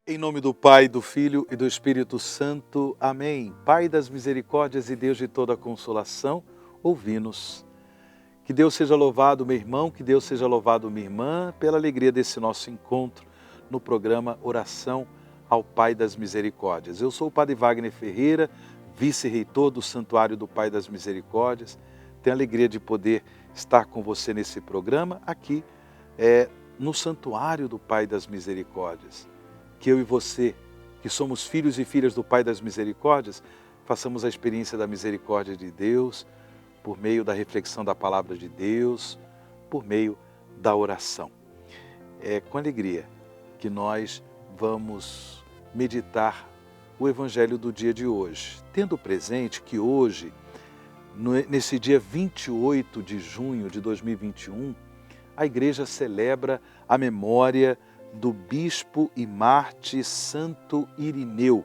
Em nome do Pai, do Filho e do Espírito Santo. Amém. Pai das misericórdias e Deus de toda consolação, ouvi-nos. Que Deus seja louvado, meu irmão, que Deus seja louvado, minha irmã, pela alegria desse nosso encontro no programa Oração ao Pai das Misericórdias. Eu sou o Padre Wagner Ferreira, vice-reitor do Santuário do Pai das Misericórdias. Tenho a alegria de poder estar com você nesse programa aqui, no Santuário do Pai das Misericórdias. Que eu e você, que somos filhos e filhas do Pai das Misericórdias, façamos a experiência da misericórdia de Deus por meio da reflexão da Palavra de Deus, por meio da oração. É com alegria que nós vamos meditar o Evangelho do dia de hoje, tendo presente que hoje, nesse dia 28 de junho de 2021, a Igreja celebra a memória do bispo e mártir Santo Irineu.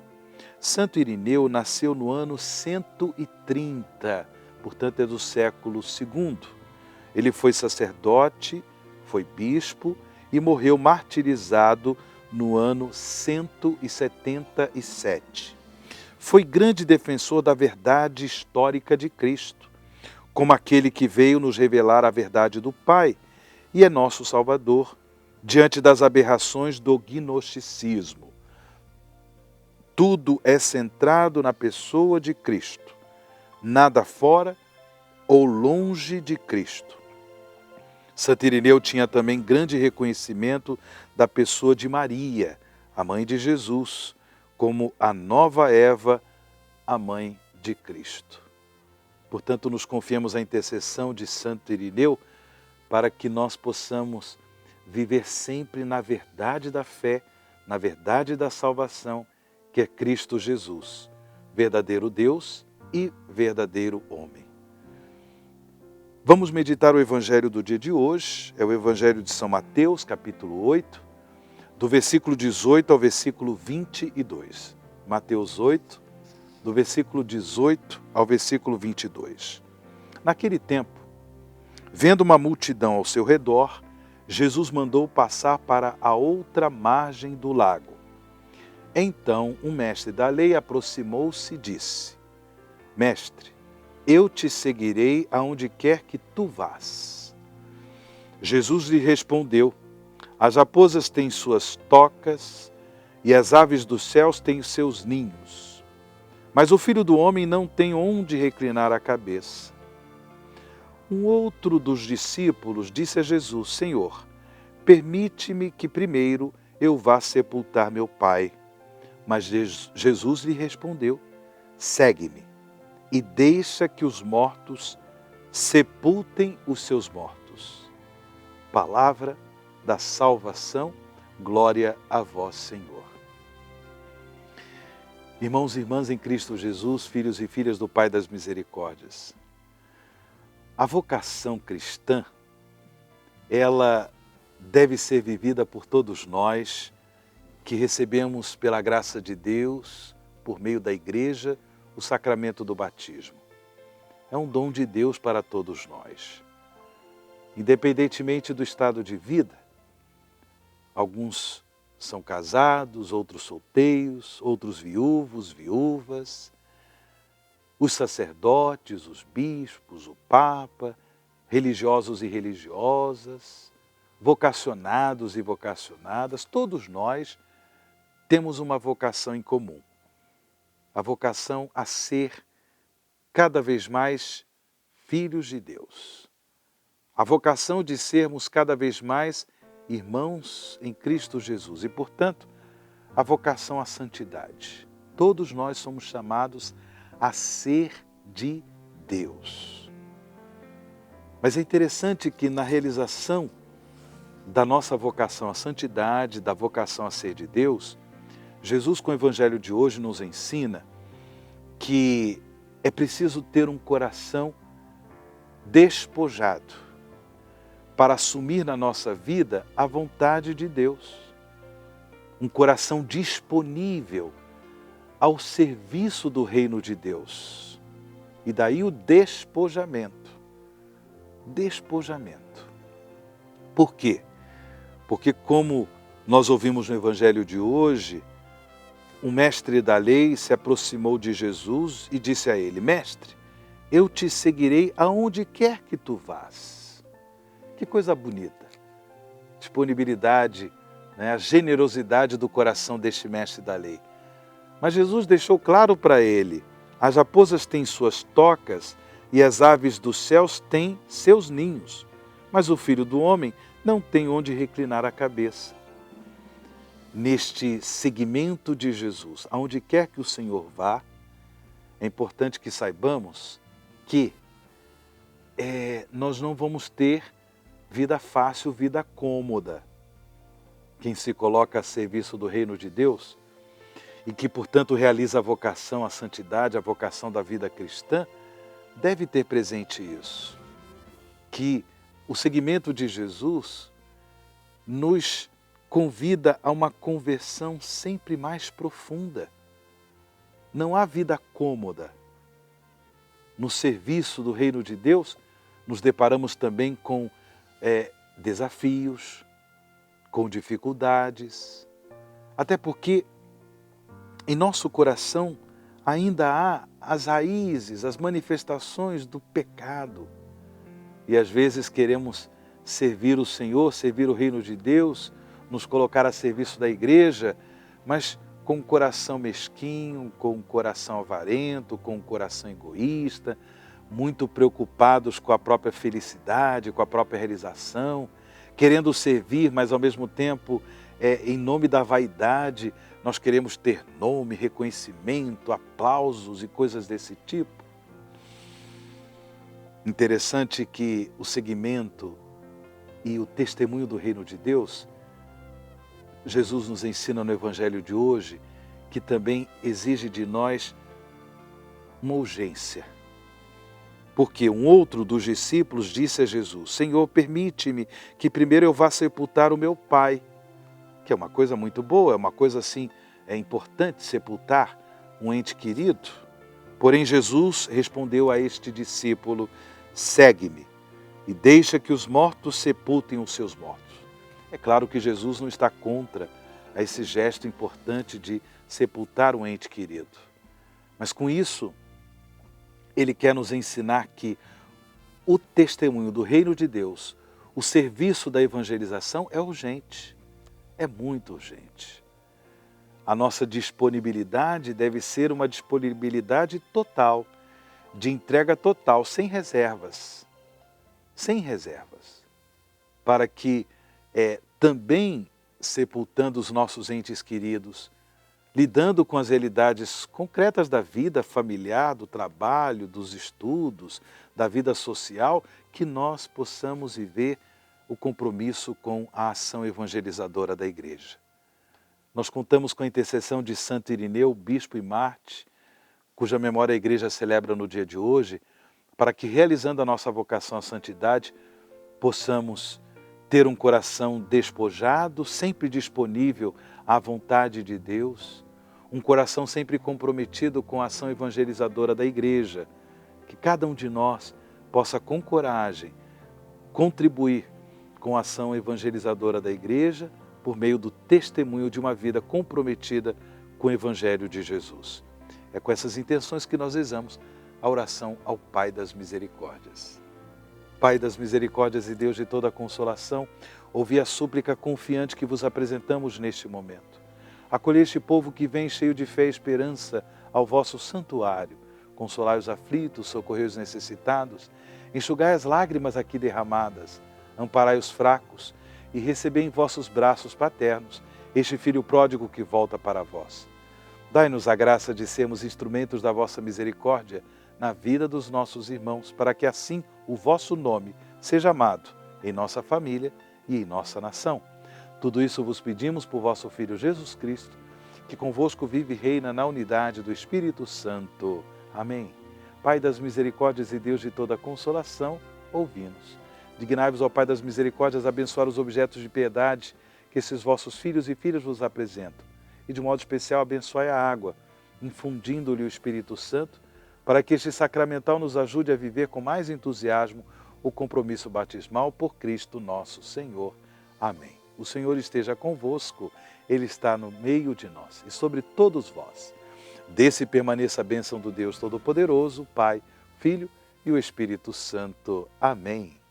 Santo Irineu nasceu no ano 130, portanto é do século II. Ele foi sacerdote, foi bispo e morreu martirizado no ano 177. Foi grande defensor da verdade histórica de Cristo, como aquele que veio nos revelar a verdade do Pai e é nosso Salvador, diante das aberrações do gnosticismo. Tudo é centrado na pessoa de Cristo, nada fora ou longe de Cristo. Santo Irineu tinha também grande reconhecimento da pessoa de Maria, a mãe de Jesus, como a nova Eva, a mãe de Cristo. Portanto, nos confiamos à intercessão de Santo Irineu para que nós possamos viver sempre na verdade da fé, na verdade da salvação, que é Cristo Jesus, verdadeiro Deus e verdadeiro homem. Vamos meditar o Evangelho do dia de hoje, é o Evangelho de São Mateus, capítulo 8, do versículo 18 ao versículo 22. Mateus 8, do versículo 18 ao versículo 22. Naquele tempo, vendo uma multidão ao seu redor, Jesus mandou passar para a outra margem do lago. Então, um mestre da lei aproximou-se e disse: Mestre, eu te seguirei aonde quer que tu vás. Jesus lhe respondeu: As raposas têm suas tocas e as aves dos céus têm os seus ninhos, mas o Filho do Homem não tem onde reclinar a cabeça. Um outro dos discípulos disse a Jesus: Senhor, permite-me que primeiro eu vá sepultar meu pai. Mas Jesus lhe respondeu: Segue-me e deixa que os mortos sepultem os seus mortos. Palavra da salvação, glória a vós, Senhor. Irmãos e irmãs em Cristo Jesus, filhos e filhas do Pai das Misericórdias, a vocação cristã, ela deve ser vivida por todos nós que recebemos pela graça de Deus, por meio da Igreja, o sacramento do batismo. É um dom de Deus para todos nós. Independentemente do estado de vida, alguns são casados, outros solteiros, outros viúvos, viúvas, os sacerdotes, os bispos, o Papa, religiosos e religiosas, vocacionados e vocacionadas, todos nós temos uma vocação em comum. A vocação a ser cada vez mais filhos de Deus. A vocação de sermos cada vez mais irmãos em Cristo Jesus e, portanto, a vocação à santidade. Todos nós somos chamados a ser de Deus. Mas é interessante que na realização da nossa vocação à santidade, da vocação a ser de Deus, Jesus, com o Evangelho de hoje, nos ensina que é preciso ter um coração despojado para assumir na nossa vida a vontade de Deus. Um coração disponível ao serviço do reino de Deus. E daí o despojamento. Despojamento. Por quê? Porque como nós ouvimos no Evangelho de hoje, um mestre da lei se aproximou de Jesus e disse a ele: Mestre, eu te seguirei aonde quer que tu vás. Que coisa bonita. Disponibilidade, né, a generosidade do coração deste mestre da lei. Mas Jesus deixou claro para ele: as raposas têm suas tocas e as aves dos céus têm seus ninhos, mas o Filho do Homem não tem onde reclinar a cabeça. Neste seguimento de Jesus, aonde quer que o Senhor vá, é importante que saibamos que nós não vamos ter vida fácil, vida cômoda. Quem se coloca a serviço do reino de Deus e que, portanto, realiza a vocação à santidade, a vocação da vida cristã, deve ter presente isso, que o seguimento de Jesus nos convida a uma conversão sempre mais profunda. Não há vida cômoda. No serviço do reino de Deus, nos deparamos também com desafios, com dificuldades, até porque em nosso coração ainda há as raízes, as manifestações do pecado. E às vezes queremos servir o Senhor, servir o reino de Deus, nos colocar a serviço da igreja, mas com o coração mesquinho, com o coração avarento, com o coração egoísta, muito preocupados com a própria felicidade, com a própria realização, querendo servir, mas ao mesmo tempo, em nome da vaidade, nós queremos ter nome, reconhecimento, aplausos e coisas desse tipo. Interessante que o seguimento e o testemunho do reino de Deus, Jesus nos ensina no Evangelho de hoje, que também exige de nós uma urgência. Porque um outro dos discípulos disse a Jesus: Senhor, permite-me que primeiro eu vá sepultar o meu pai. Que é uma coisa muito boa, é uma coisa assim, é importante sepultar um ente querido. Porém Jesus respondeu a este discípulo: segue-me e deixa que os mortos sepultem os seus mortos. É claro que Jesus não está contra esse gesto importante de sepultar um ente querido. Mas com isso, ele quer nos ensinar que o testemunho do reino de Deus, o serviço da evangelização é urgente, é muito urgente. A nossa disponibilidade deve ser uma disponibilidade total, de entrega total, sem reservas, para que também sepultando os nossos entes queridos, lidando com as realidades concretas da vida familiar, do trabalho, dos estudos, da vida social, que nós possamos viver o compromisso com a ação evangelizadora da Igreja. Nós contamos com a intercessão de Santo Irineu, bispo e mártir, cuja memória a Igreja celebra no dia de hoje, para que, realizando a nossa vocação à santidade, possamos ter um coração despojado, sempre disponível à vontade de Deus, um coração sempre comprometido com a ação evangelizadora da Igreja, que cada um de nós possa com coragem contribuir com a ação evangelizadora da Igreja por meio do testemunho de uma vida comprometida com o Evangelho de Jesus. É com essas intenções que nós rezamos a oração ao Pai das Misericórdias. Pai das misericórdias e Deus de toda a consolação, ouvi a súplica confiante que vos apresentamos neste momento. Acolhei este povo que vem cheio de fé e esperança ao vosso santuário. Consolai os aflitos, socorrei os necessitados, enxugai as lágrimas aqui derramadas, amparai os fracos e recebei em vossos braços paternos este Filho pródigo que volta para vós. Dai-nos a graça de sermos instrumentos da vossa misericórdia na vida dos nossos irmãos, para que assim o vosso nome seja amado em nossa família e em nossa nação. Tudo isso vos pedimos por vosso Filho Jesus Cristo, que convosco vive e reina na unidade do Espírito Santo. Amém. Pai das misericórdias e Deus de toda consolação, ouvi-nos. Dignai-vos, ó Pai das misericórdias, abençoar os objetos de piedade que esses vossos filhos e filhas vos apresentam. E de modo especial abençoai a água, infundindo-lhe o Espírito Santo, para que este sacramental nos ajude a viver com mais entusiasmo o compromisso batismal por Cristo nosso Senhor. Amém. O Senhor esteja convosco, Ele está no meio de nós e sobre todos vós. Desça e permaneça a bênção do Deus Todo-Poderoso, Pai, Filho e o Espírito Santo. Amém.